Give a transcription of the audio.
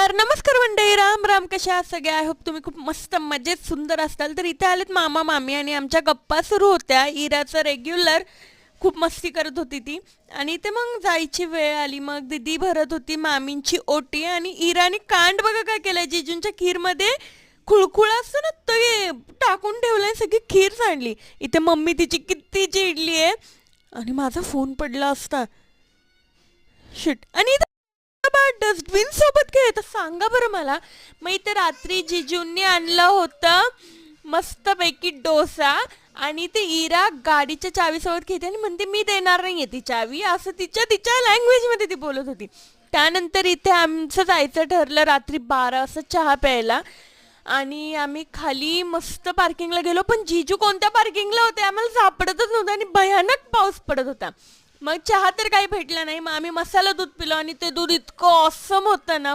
तर नमस्कार मंडळी, राम राम. कशा आहात सगळे? आय होप तुम्ही खूप मस्त मजेत सुंदर असताल. तर इथे आलेत मामा मामी आणि आमच्या गप्पा सुरू होत्या. इराचं रेग्युलर खूप मस्ती करत होती ती. आणि ते मग जायची वेळ आली, मग दीदी भरत होती मामींची ओटी आणि इराने कांड बघा काय केलंय. जिजूंच्या खीरमध्ये खुळखुळ असतं ना, ते टाकून ठेवलंय, सगळी खीर सांडली. इथे मम्मी तिची किती चिडली आहे आणि माझा फोन पडला असता. शिट. आणि डस्टबिन सोबत खेळत सांगा बरं मला. मग इथे रात्री जिजूंनी आणलं होतं मस्तपैकी डोसा आणि ते इरा गाडीच्या चावीसोबत खेळते आणि म्हणते मी देणार नाहीये ती चावी, असं तिच्या तिच्या लँग्वेजमध्ये ती बोलत होती. त्यानंतर इथे आमचं जायचं ठरलं रात्री 12 वाजता चहा प्यायला. आणि आम्ही खाली मस्त पार्किंगला गेलो, पण जिजू कोणत्या पार्किंगला होते आम्हाला सापडतच नव्हतं आणि भयानक पाऊस पडत होता. मग चहा तर काही भेटला नाही. मग आम्ही मसाला दूध पिलो आणि ते दूध इतकं ऑसम होतं ना,